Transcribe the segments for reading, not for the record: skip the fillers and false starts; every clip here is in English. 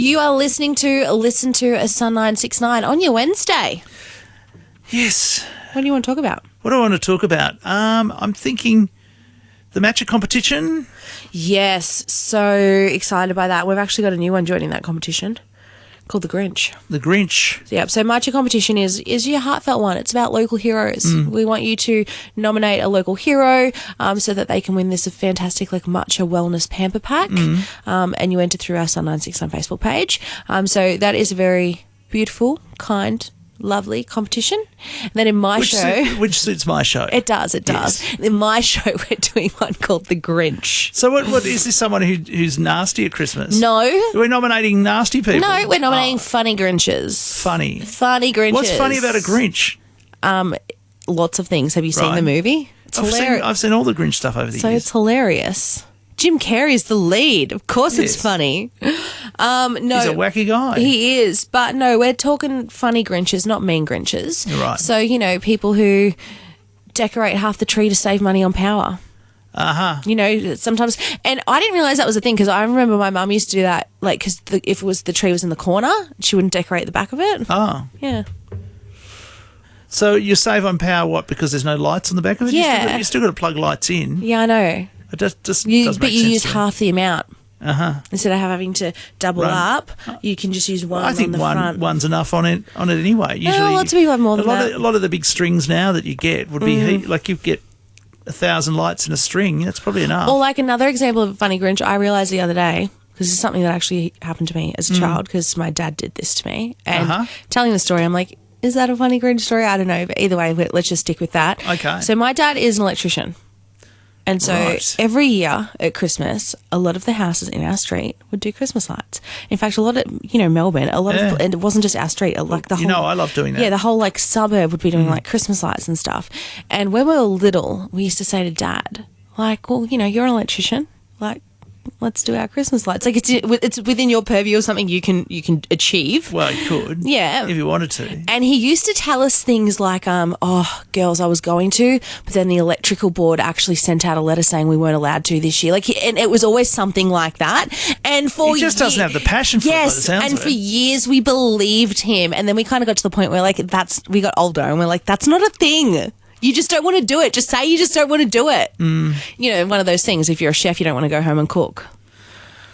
You are listening to Listen to a Sun 969 on your Wednesday. Yes. What do you want to talk about? What do I want to talk about? I'm thinking the matcha competition. Yes, so excited by that. We've actually got a new one joining that competition called the Grinch. The Grinch. Yep. So matcha competition is your heartfelt one. It's about local heroes. We want you to nominate a local hero so that they can win this fantastic matcha wellness pamper pack. And you enter through our Sun 969 Facebook page. So that is a very beautiful, kind, lovely competition. And then in my show... Which suits my show. It does. Yes. In my show, we're doing one called The Grinch. So what is this, someone who's nasty at Christmas? No. We're nominating nasty people? No, we're nominating funny Grinches. Funny Grinches. What's funny about a Grinch? Lots of things. Have you seen the movie? It's hilarious. I've seen all the Grinch stuff over the years. So it's hilarious. Jim Carrey's the lead. Of course it's funny. No, he's a wacky guy. He is. But no, we're talking funny Grinches, not mean Grinches. Right. So, people who decorate half the tree to save money on power. Sometimes. And I didn't realise that was a thing because I remember my mum used to do that, because if the tree was in the corner, she wouldn't decorate the back of it. Oh. Yeah. So you save on power, what, because there's no lights on the back of it? Yeah. You still got to plug lights in. Yeah, I know. It just doesn't you make sense use to me. half the amount. Instead of having to double up, you can just use one. I think on the front. one's enough on it anyway. Usually, lots of people have more than that. A lot of the big strings now that you get would be you get 1,000 lights in a string. That's probably enough. Or another example of a funny Grinch, I realised the other day, because it's something that actually happened to me as a child, because my dad did this to me, and telling the story, I'm like, is that a funny Grinch story? I don't know, but either way, let's just stick with that. Okay. So my dad is an electrician. And so every year at Christmas, a lot of the houses in our street would do Christmas lights. In fact, a lot of, Melbourne, and it wasn't just our street, the whole... I love doing that. Yeah, the whole, suburb would be doing, Christmas lights and stuff. And when we were little, we used to say to Dad, well, you're an electrician, let's do our Christmas lights. It's within your purview or something you can achieve. Well, you could. Yeah. If you wanted to. And he used to tell us things like, girls, I was going to, but then the electrical board actually sent out a letter saying we weren't allowed to this year. And it was always something like that. And for he just doesn't have the passion for it, by the sounds of it. And for years we believed him. And then we kind of got to the point where we got older and we're like, that's not a thing. You just don't want to do it. Just say you just don't want to do it. One of those things, if you're a chef, you don't want to go home and cook.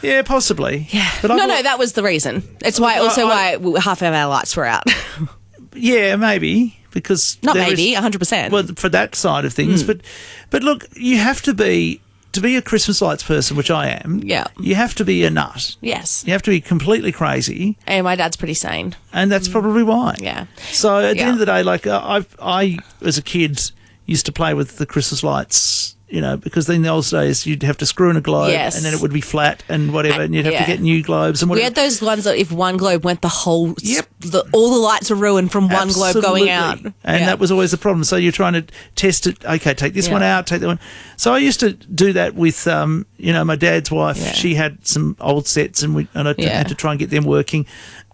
Yeah, possibly. Yeah. But no, that was the reason. It's why half of our lights were out. Yeah, maybe. Because 100%. Well, for that side of things. But look, you have to be a Christmas lights person, which I am. Yeah. You have to be a nut. Yes. You have to be completely crazy. And my dad's pretty sane. And that's probably why. Yeah. So at the end of the day, I as a kid used to play with the Christmas lights, because in the old days you'd have to screw in a globe and then it would be flat and whatever, and you'd have to get new globes and whatever. We had those ones that if one globe went, all the lights are ruined from one globe going out. And that was always the problem. So you're trying to test it. Okay, take this one out, take that one. So I used to do that with, my dad's wife. Yeah. She had some old sets and I had to try and get them working.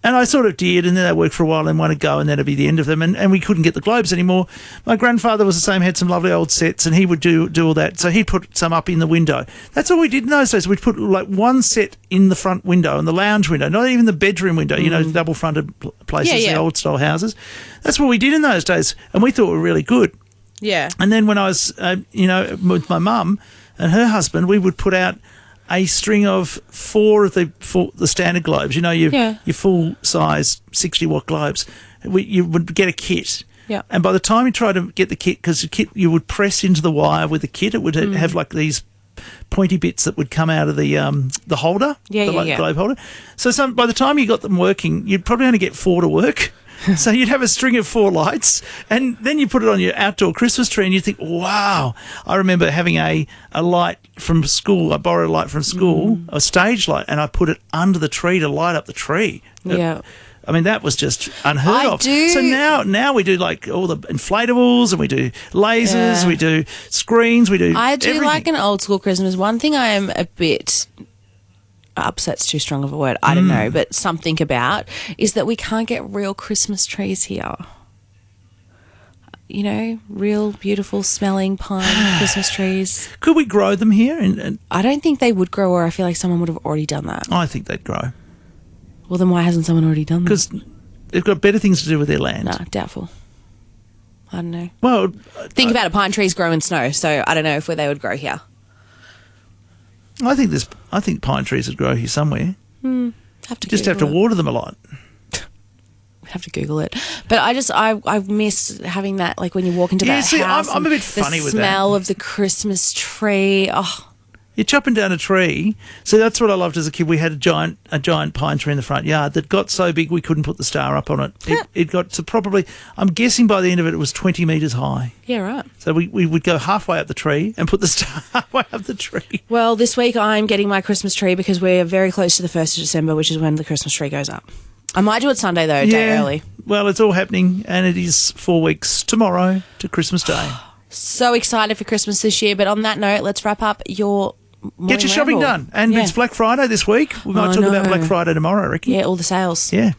And I sort of did, and then they worked for a while and one would go, and then it'd be the end of them, and we couldn't get the globes anymore. My grandfather was the same, had some lovely old sets, and he would do all that. So he'd put some up in the window. That's all we did in those days. We'd put one set in the front window, in the lounge window, not even the bedroom window, double-fronted places, the old-style houses. That's what we did in those days, and we thought we were really good. Yeah. And then when I was, with my mum and her husband, we would put out a string of four of the standard globes, your full-size 60-watt globes. You would get a kit. Yeah. And by the time you try to get the kit, because the kit you would press into the wire with the kit, it would have these pointy bits that would come out of the holder, globe holder. So by the time you got them working, you'd probably only get 4 to work. So you'd have a string of 4 lights, and then you put it on your outdoor Christmas tree, and you think, wow. I remember having a light from school. I borrowed a light from school, a stage light, and I put it under the tree to light up the tree. Yeah. I mean, that was just unheard of. So now we do all the inflatables, and we do lasers, we do screens, we do everything. Like an old school Christmas. One thing I am a bit... upset's too strong of a word, I don't know, but something about is that we can't get real Christmas trees here. Real beautiful smelling pine Christmas trees. Could we grow them here? And I don't think they would grow, or I feel like someone would have already done that. I think they'd grow. Well, then why hasn't someone already done that? Because they've got better things to do with their land. No, doubtful. I don't know. Well, think about it. Pine trees grow in snow, so I don't know if they would grow here. I think pine trees would grow here somewhere. Have to water them a lot. Have to Google it, but I miss having that, like when you walk into that house. I'm a bit funny with that. The smell of the Christmas tree. Oh, you're chopping down a tree. So that's what I loved as a kid. We had a giant pine tree in the front yard that got so big we couldn't put the star up on it. It got to probably, I'm guessing by the end of it, it was 20 metres high. Yeah, right. So we would go halfway up the tree and put the star halfway up the tree. Well, this week I'm getting my Christmas tree because we're very close to the 1st of December, which is when the Christmas tree goes up. I might do it Sunday, though, a day early. Well, it's all happening, and it is 4 weeks tomorrow to Christmas Day. So excited for Christmas this year. But on that note, let's wrap up your morning Get your shopping ramble. done. And it's Black Friday this week. We might talk about Black Friday tomorrow, I reckon. Yeah, all the sales. Yeah.